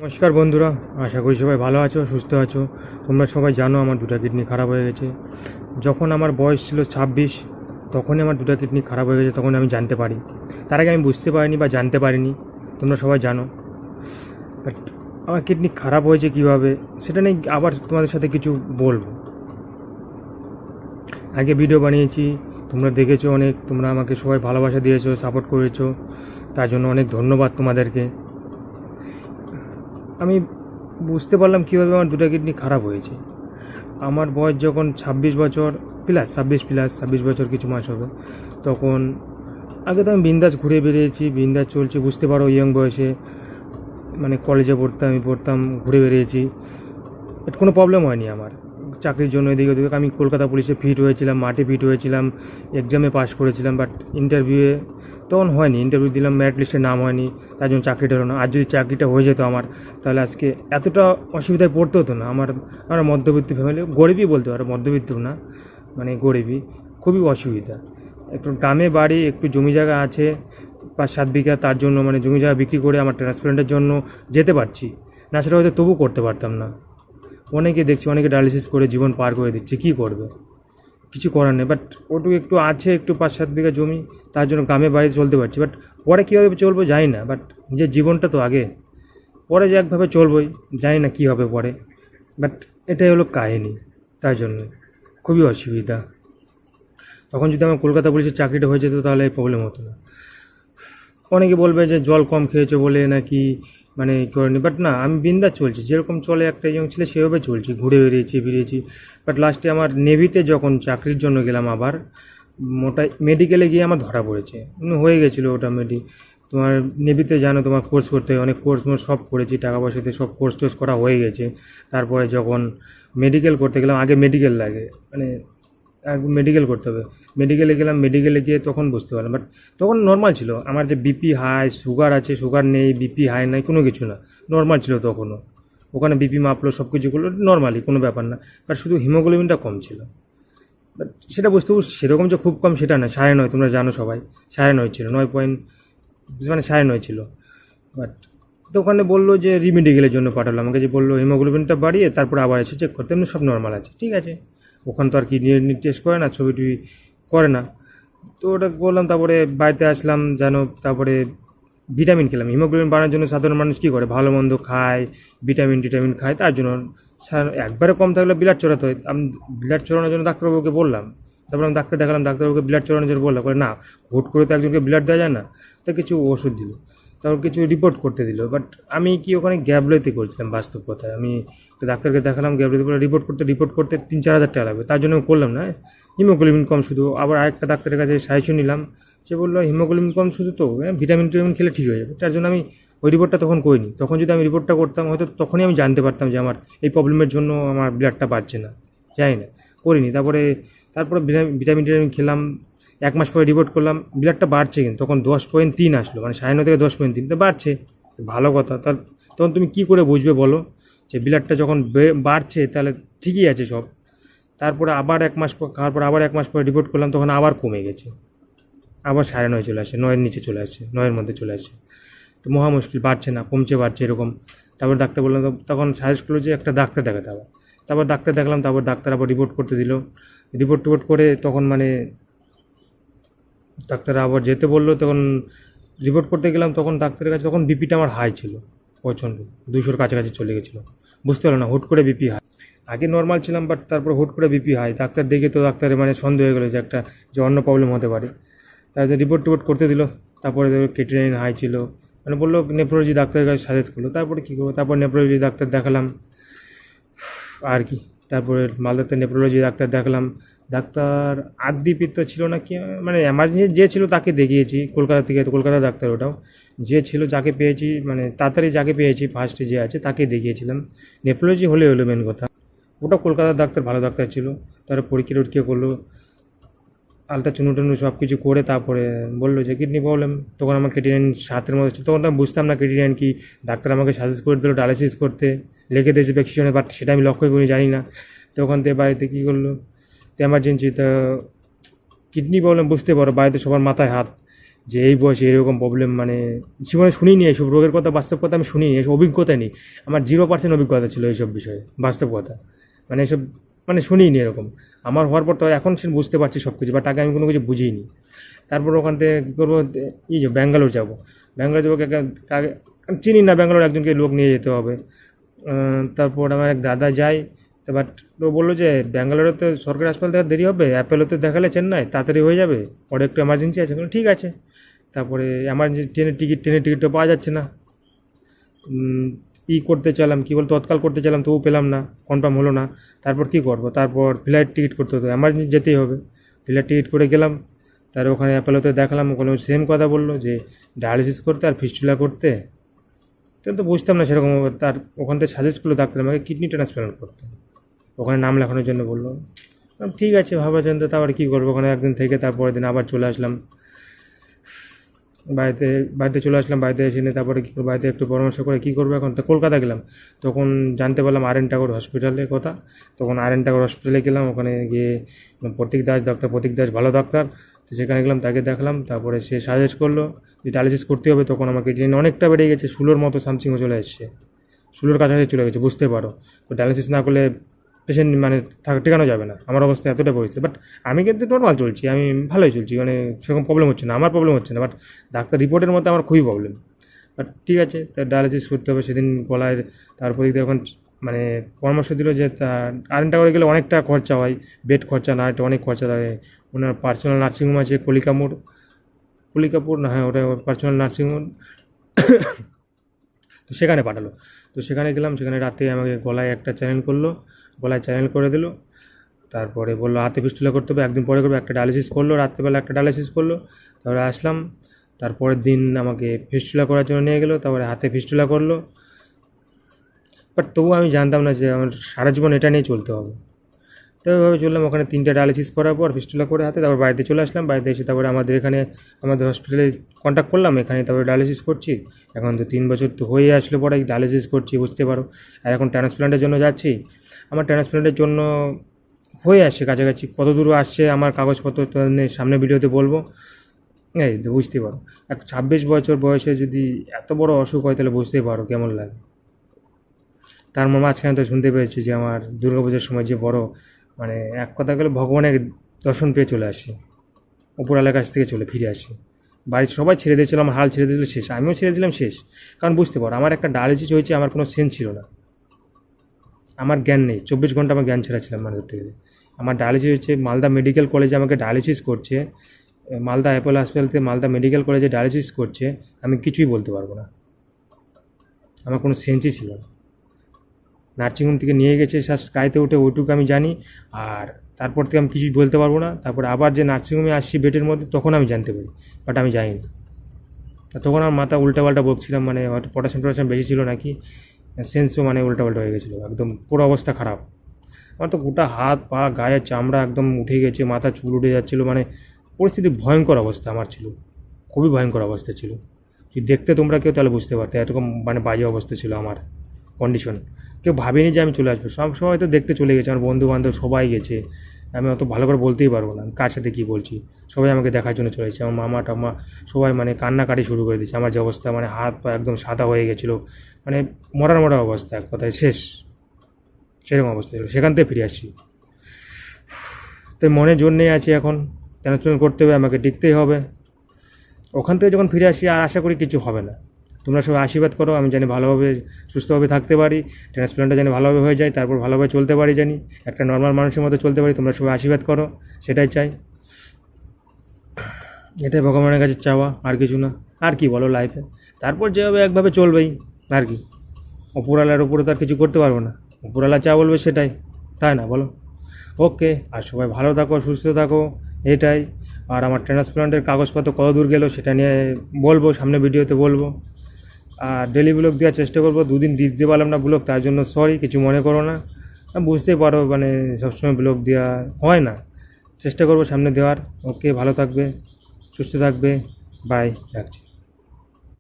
নমস্কার বন্ধুরা, আশা করি সবাই ভালো আছো, সুস্থ আছো। তোমরা সবাই জানো আমার দুটো কিডনি খারাপ হয়ে গেছে। যখন আমার বয়স ছিল 26, তখনই আমার দুটো কিডনি খারাপ হয়ে গেছে। তখন আমি জানতে পারি, তার আগে আমি বুঝতে পারিনি বা জানতে পারিনি। তোমরা সবাই জানো। বাট আমার কিডনি খারাপ হয়েছে কীভাবে সেটা নিয়ে আবার তোমাদের সাথে কিছু বলবো। আগে ভিডিও বানিয়েছি, তোমরা দেখেছো অনেক, তোমরা আমাকে সবাই ভালোবাসা দিয়েছো, সাপোর্ট করেছো, তার জন্য অনেক ধন্যবাদ তোমাদেরকে। আমি বুঝতে পারলাম কীভাবে আমার দুটো কিডনি খারাপ হয়েছে। আমার বয়স যখন 26 বছর প্লাস, 26 বছর কিছু মাস হবে, তখন আগে তো আমি বিন্দাস ঘুরে বেরিয়েছি, বিন্দাস চলছে, বুঝতে পারো ইয়ং বয়সে, মানে কলেজে পড়তাম, ঘুরে বেরিয়েছি। বাট কোনো প্রবলেম হয়নি আমার চাকরির জন্য। এদিকে ওদিকে আমি কলকাতা পুলিশে ফিট হয়েছিলাম, মাঠে ফিট হয়েছিলাম, এক্সামে পাস করেছিলাম। বাট ইন্টারভিউয়ে তখন হয়নি, ইন্টারভিউ দিলাম, মেরিট লিস্টে নাম হয়নি, তার জন্য চাকরিটা হলো না। আর যদি চাকরিটা হয়ে যেত আমার, তাহলে আজকে এতটা অসুবিধায় পড়তে হতো না। আমার মধ্যবিত্ত ফ্যামিলি, গরিবই বলতে পারো, মধ্যবিত্ত না, মানে গরিবই, খুবই অসুবিধা। একটু গ্রামে বাড়ি, একটু জমি জায়গা আছে 5-7 বিঘা, তার জন্য মানে জমি জায়গা বিক্রি করে আমার ট্রান্সপ্লান্টের জন্য যেতে পারছি না, সেটা হয়তো তবু করতে পারতাম না। অনেকে দেখছি, অনেকে ডায়ালিসিস করে জীবন পার করে দিচ্ছে, কী করবে, কিছু করার নেই। বাট ওটুকু একটু আছে, একটু 5-7 বিঘা জমি, তার জন্য গ্রামে বাড়ি চলতে পারছি। বাট পরে কীভাবে চলবো জানি না। বাট নিজের জীবনটা তো আগে, পরে যে একভাবে চলবোই, জানি না কী হবে পরে। বাট এটাই হলো কাহিনী, তার জন্য খুবই অসুবিধা। তখন যদি আমার কলকাতা পুলিশের চাকরিটা হয়ে যেত, তাহলে এই প্রবলেম হতো না। অনেকে বলবে যে জল কম খেয়েছো বলে নাকি মানে করেনি, বাট না, আমি বিন্দাস চলছি, যেরকম চলে একটা ইয়ং ছেলে সেভাবে চলছি, ঘুরে বেরিয়েছি। বাট লাস্টে আমার নেভিতে যখন চাকরির জন্য গেলাম, আবার মোটা মেডিকেলে গিয়ে আমার ধরা পড়েছে। হয়ে গেছিলো ওটা তোমার নেভিতে জানো, তোমার কোর্স করতে হয়, অনেক কোর্স সব করেছি, টাকা পয়সাতে সব কোর্স টোর্স করা হয়ে গেছে। তারপরে যখন মেডিকেল করতে গেলাম, আগে মেডিকেল লাগে, মানে মেডিকেল করতে হবে। মেডিকেলে গেলাম, মেডিকেলে গিয়ে তখন বুঝতে পারলাম। বাট তখন নর্মাল ছিল, আমার যে বিপি হাই, সুগার আছে, সুগার নেই, বিপি হাই নাই, কোনো কিছু না, নর্মাল ছিল তখনও। ওখানে বিপি মাপলো, সব কিছু করলো নর্মালি, কোনো ব্যাপার না। বাট শুধু হিমোগ্লোবিনটা কম ছিল। বাট সেটা সেরকম যে খুব কম সেটা না, 9.5, তোমরা জানো সবাই, 9.5 ছিল, 9 পয়েন্ট, মানে 9.5 ছিল। বাট তো ওখানে বললো যে রিমেডিকেলের জন্য পাঠালো আমাকে, যে বললো হিমোগ্লোবিনটা বাড়িয়ে তারপর আবার এসে চেক করতে, এমনি সব নর্মাল আছে, ঠিক আছে। ওখানে তো আর কি টেস্ট করে না, ছবি টবি করে না। তো ওটা করলাম, তারপরে বাড়িতে আসলাম জানো, তারপরে ভিটামিন খেলাম। হিমোগ্লোবিন বাড়ানোর জন্য সাধারণ মানুষ কী করে, ভালো মন্দ খায়, ভিটামিন খায়, তার জন্য একবারে কম থাকলে ব্লাড চড়াতে হয়। আমি ব্লাড চড়ানোর জন্য ডাক্তারবাবুকে বললাম, তারপর আমি ডাক্তার দেখালাম, ডাক্তারবাবুকে ব্লাড চড়ানোর জন্য বললাম, করে না, হুট করে তো একজনকে ব্লাড দেওয়া যায় না। তো কিছু ওষুধ দিল, তারপর কিছু রিপোর্ট করতে দিল। বাট আমি কি ওখানে গ্যাবলোতে করছিলাম, বাস্তব কথায় আমি ডাক্তারকে দেখালাম, গ্যাবলোতে করে রিপোর্ট করতে 3-4 হাজার টাকা লাগবে, তার জন্য আমি করলাম না। হিমোগ্লোবিন কম শুধু, আবার আরেকটা ডাক্তারের কাছে সাজেশন নিলাম, সে বললো হিমোগ্লোবিন কম শুধু তো ভিটামিন খেলে ঠিক হয়ে যাবে। তার জন্য আমি ওই রিপোর্টটা তখন করিনি। তখন যদি আমি রিপোর্টটা করতাম, হয়তো তখনই আমি জানতে পারতাম যে আমার এই প্রবলেমের জন্য আমার ব্লাডটা বাড়ছে না, জানি না, করিনি। তারপরে ভিটামিন খেলাম, 1 মাস পরে রিপোর্ট করলাম, ব্লাডটা বাড়ছে, কিন্তু তখন 10.3 আসলো, মানে 9.5 থেকে 10.3, তো বাড়ছে, ভালো কথা। তখন তুমি কি করে বুঝবে বলো যে ব্লাডটা যখন বাড়ছে তাহলে ঠিকই আছে সব। তারপরে আবার 1 মাস পর খাওয়ার পর আবার 1 মাস পরে রিপোর্ট করলাম, তখন আবার কমে গেছে, আবার 9.5 চলে আসছে, 9-এর নিচে চলে আসছে, 9-এর মধ্যে চলে আসছে। তো মহা মুশকিল, বাড়ছে না, কমছে বাড়ছে এরকম। তারপর ডাক্তার বললাম, তখন সাজেস্ট করলো যে একটা ডাক্তার দেখাতে হবে। তারপর ডাক্তার দেখালাম, তারপর ডাক্তার আবার রিপোর্ট করতে দিল। রিপোর্ট করে তখন মানে ডাক্তার আবার যেতে বললো, তখন রিপোর্ট করতে গেলাম, তখন ডাক্তারের কাছে তখন বিপিটা আমার হাই ছিল, প্রচণ্ড 200-র কাছাকাছি চলে গেছিলো। বুঝতে পারলো না, হুট করে বিপি হাই, আগে নর্মাল ছিলাম, বাট তারপর হুট করে বিপি হাই। ডাক্তার দেখে তো ডাক্তারের মানে সন্দেহ হয়ে গেলো যে অন্য প্রবলেম হতে পারে। তারপরে রিপোর্ট করতে দিল। তারপরে ক্রিয়েটিনিন হাই ছিল, মানে বললো নেফ্রোলজি ডাক্তারের কাছে সাজেস্ট করলো। তারপরে কী করবো, তারপর নেফ্রোলজি ডাক্তার দেখালাম আর কি। তারপরে মালদাতে নেফ্রোলজি ডাক্তার দেখালাম। ডাক্তার আদিপিত্ত ছিল না কি, মানে এমার্জেন্সি যে ছিল তাকে দেখিয়েছি কলকাতা থেকে, তো কলকাতা ডাক্তার ওটাও, যে ছিল যাকে পেয়েছি, মানে তাড়াতাড়ি যাকে পেয়েছি ফার্স্টে যে আছে তাকে দেখিয়েছিলাম। নেফ্রোলজি হলো মেন কথা, ওটা কলকাতার ডাক্তার, ভালো ডাক্তার ছিল। তারপরে পরীক্ষা করলো, আলট্রা চুনু সব কিছু করে তারপরে বললো যে কিডনি প্রবলেম। তখন আমার ক্রিয়েটিনিন 7-এর মধ্যে ছিল, তখন তো আমি বুঝতাম না ক্রিয়েটিনিন কি। ডাক্তার আমাকে সাজেস্ট করে দিল ডায়ালিসিস করতে, লিখে দিয়েছে প্রেসক্রিপশনে, বাট সেটা আমি লক্ষ্য করি, জানি না। তো ওখান থেকে বাড়িতে কী করলো, তো এমার্জেন্সি, তো কিডনি প্রবলেম বুঝতে পারো, বাড়িতে সবার মাথায় হাত, যে এই বয়সে এরকম প্রবলেম, মানে জীবনে শুনিনি এইসব রোগের কথা, বাস্তব কথা আমি শুনিনি, এসব অভিজ্ঞতা নেই আমার, 0% অভিজ্ঞতা ছিল এইসব বিষয়ে, বাস্তব কথা, মানে এসব মানে শুনিনি এরকম। আমার হওয়ার পর তো এখন সে বুঝতে পারছি সব কিছু, বাট আগে আমি কোনো কিছু বুঝিনি। তারপর ওখান থেকে কী করবো, এই যে ব্যাঙ্গালোর যাবো, ব্যাঙ্গালোর যাবো কাকে চিনি না, ব্যাঙ্গালোর একজনকে লোক নিয়ে যেতে হবে। তারপর আমার এক দাদা যায়, তো বাট তো বললো যে ব্যাঙ্গালোরে তো সরকারি হাসপাতাল থেকে দেরি হবে, অ্যাপেলোতে দেখালে চেন্নাই তাড়াতাড়ি হয়ে যাবে, ওর একটু এমার্জেন্সি আছে। ঠিক আছে। তারপরে এমার্জেন্সি ট্রেনের টিকিট তো পাওয়া যাচ্ছে না। করতে চাইলাম, কী বল, তৎকাল করতে চাইলাম, তবু পেলাম না, কনফার্ম হলো না। তারপর কী করবো, তারপর ফ্লাইট টিকিট করতে হতো, এমার্জেন্সি যেতেই হবে। ফ্লাইট টিকিট করে গেলাম, তার ওখানে অ্যাপেলোতে দেখালাম, ওখানে সেম কথা বললো যে ডায়ালিসিস করতে আর ফিস্টুলা করতে। তো বুঝতাম না সেরকম, তার ওখান থেকে সাজেস্ট করলো ডাক্তার আমাকে কিডনি ট্রান্সপ্লান্ট করতে, ওখানে নাম লেখানোর জন্য বললো। ঠিক আছে ভাবাছেন, তো তারপরে কী করবো, ওখানে একদিন থেকে তারপরের দিন আবার চলে আসলাম বাড়িতে। চলে আসলাম, বাড়িতে এসে নিয়ে তারপরে কী করবো, বাড়িতে একটু পরামর্শ করে কী করবো। এখন তো কলকাতা গেলাম, তখন জানতে পারলাম আর এন টাগোর হসপিটালের কথা। তখন আর এন টাগোর হসপিটালে গেলাম, ওখানে গিয়ে প্রতীক দাস ভালো ডাক্তার, তো সেখানে গেলাম, তাকে দেখলাম। তারপরে সে সাজেস্ট করলো যে ডায়ালিসিস করতে হবে। তখন আমাকে ট্রেন অনেকটা বেড়ে গেছে, 16 মতো সামথিংও চলে এসছে, 16 কাছাকাছি চলে গেছে, বুঝতে পারো। তো ডায়ালিসিস না করলে পেশেন্ট মানে টেকানো যাবে না, আমার অবস্থা এতটা পরিস্থিতি। বাট আমি কিন্তু নর্মাল চলছি, আমি ভালোই চলছি, মানে সেরকম প্রবলেম হচ্ছে না, আমার প্রবলেম হচ্ছে না। বাট ডাক্তার রিপোর্টের মধ্যে আমার খুবই প্রবলেম। বাট ঠিক আছে, তার ডায়ালিসিস করতে হবে। সেদিন গলায় তারপরে যখন মানে পরামর্শ দিল যে আরেকটা করে গেলে অনেকটা খরচা হয়, বেড খরচা না, এটা অনেক খরচা লাগে। ওনার পার্সোনাল নার্সিংহোম আছে কলিকাপুর না, হ্যাঁ ওটা পার্সোনাল নার্সিংহোম। তো সেখানে পাঠালো, তো সেখানে গেলাম, সেখানে রাতে আমাকে গলায় একটা চ্যানেল করলো, গলায় চ্যানেল করে দিল। তারপরে বললো হাতে ফিস্টুলা করতে হবে, একদিন পরে করবে, একটা ডায়ালিসিস করলো, রাত্রেবেলা একটা ডায়ালিসিস করলো। তারপরে আসলাম, তারপরের দিন আমাকে ফিস্টুলা করার জন্য নিয়ে গেলো, তারপরে হাতে ফিস্টুলা করলো। বাট তবুও আমি জানতাম না যে আমার সারা জীবন এটা নিয়ে চলতে হবে। তো ওইভাবে চললাম, ওখানে 3টে ডায়ালিসিস করার পর ফিস্টুলা করে হাতে, তারপর বাড়িতে চলে আসলাম। বাড়িতে এসে তারপরে আমাদের হসপিটালে কন্ট্যাক্ট করলাম, এখানে তারপরে ডায়ালিসিস করছি। এখন তো 3 বছর তো হয়ে আসলে পরে ডায়ালিসিস করছি, বুঝতে পারো। আর এখন ট্রান্সপ্লান্টের জন্য যাচ্ছি। আমার ট্রান্সপ্লান্টের জন্য হয়ে আসছে কাছাকাছি, কত দূর আসছে আমার কাগজপত্র তো সামনে ভিডিওতে বলবো। এই তো বুঝতে পারো, 26 বছর বয়সে যদি এত বড় অসুখ হয়, তাহলে বুঝতেই পারো কেমন লাগে। তার মাঝখানে তো শুনতে পেয়েছি যে আমার দুর্গাপুজোর সময় যে বড়, মানে এক কথা গেলে ভগবানের দর্শন পেয়ে চলে আসি, উপরওয়ালার কাছ থেকে ফিরে আসি। বাড়ির সবাই ছেড়ে দিয়েছিল, আমার হাল ছেড়ে দিয়েছিল শেষ, আমিও ছেড়ে দিলাম শেষ। কারণ বুঝতে পারো, আমার একটা ডায়ালিসিস হয়েছে, আমার কোনো সেন্স ছিল না, আমার জ্ঞান নেই, 24 ঘন্টা আমার জ্ঞান ছাড়া ছিলাম, মানে ধরতে গেলে। আমার ডায়ালিসিস হচ্ছে মালদা মেডিকেল কলেজে, আমাকে ডায়ালিসিস করছে, মালদা অ্যাপোলো হাসপাতালতে মালদা মেডিকেল কলেজে ডায়ালিসিস করছে। আমি কিছুই বলতে পারবো না, আমার কোনো সেন্সই ছিল না। নার্সিংহোম থেকে নিয়ে গেছে গাড়িতে উঠে, ওইটুকু আমি জানি। আর তারপর থেকে আমি কিছুই বলতে পারবো না। তারপরে আবার যে নার্সিংহোমে আসছি বেডের মধ্যে, তখন আমি জানতে পারি, বাট আমি জানি না। তখন আমার মাথা উল্টাপাল্টা বকছিলাম, মানে হয়তো পটাশিয়াম বেশি ছিল নাকি, সেন্সও মানে উল্টাপাল্টা হয়ে গেছিলো, একদম পুরো অবস্থা খারাপ। আমার তো গোটা হাত পা গায়ের চামড়া একদম উঠে গেছে, মাথা চুল উঠে যাচ্ছিলো, মানে পরিস্থিতি ভয়ঙ্কর অবস্থা আমার ছিল, খুবই ভয়ঙ্কর অবস্থা ছিল। যদি দেখতে তোমরা কেউ, তাহলে বুঝতে পারতে এরকম মানে বাজে অবস্থা ছিল আমার কন্ডিশন। কেউ ভাবেনি যে আমি চলে আসবো, সব সময় তো দেখতে চলে গেছে, আমার বন্ধু বান্ধব সবাই গেছে, আমি অত ভালো করে বলতেই পারবো না কার সাথে কী বলছি। সবাই আমাকে দেখার জন্য চলে এসেছে, আমার মামা টামা সবাই মানে কান্নাকাটি শুরু করে দিয়েছে। আমার যে অবস্থা, মানে হাত পা একদম সাদা হয়ে গেছিলো, মানে মরা অবস্থা, এক কথায় শেষ, সেরকম অবস্থা ছিল। সেখান থেকে ফিরে আসছি, তাই মনে জোর নেই আছি এখন, ট্রান্সপ্লান্ট করতে হবে, আমাকে টিকতেই হবে। ওখান থেকে যখন ফিরে আসি, আর আশা করি কিছু হবে না। তোমরা সবাই আশীর্বাদ করো, আমি জানি ভালোভাবে সুস্থভাবে থাকতে পারি, ট্রান্সপ্লান্টটা জানি ভালোভাবে হয়ে যায়, তারপর ভালোভাবে চলতে পারি, জানি একটা নর্মাল মানুষের মতো চলতে পারি। তোমরা সবাই আশীর্বাদ করো, সেটাই চাই, এটাই ভগবানের কাছে চাওয়া, আর কিছু না। আর কি বলো লাইফে, তারপর যেভাবে একভাবে চলবেই, আর কি। উপরওয়ালার উপরে তো আর কিছু করতে পারবো না, উপরওয়ালা চা বলবে সেটাই, তাই না বলো। ওকে, আর সবাই ভালো থাকো, সুস্থ থাকো, এটাই। আর আমার ট্রান্সপ্লান্টের কাগজপত্র কত দূর গেলো সেটা নিয়ে বলবো, সামনে ভিডিওতে বলবো। আর ডেলি ব্লগ দেওয়ার চেষ্টা করবো, 2 দিন দিতে পারলাম না ব্লগ, তার জন্য সরি, কিছু মনে করো না। বুঝতেই পারো মানে সবসময় ব্লগ দেওয়া হয় না, চেষ্টা করবো সামনে দেওয়ার। ওকে, ভালো থাকবে, সুস্থ থাকবে, বাই, রাখছি।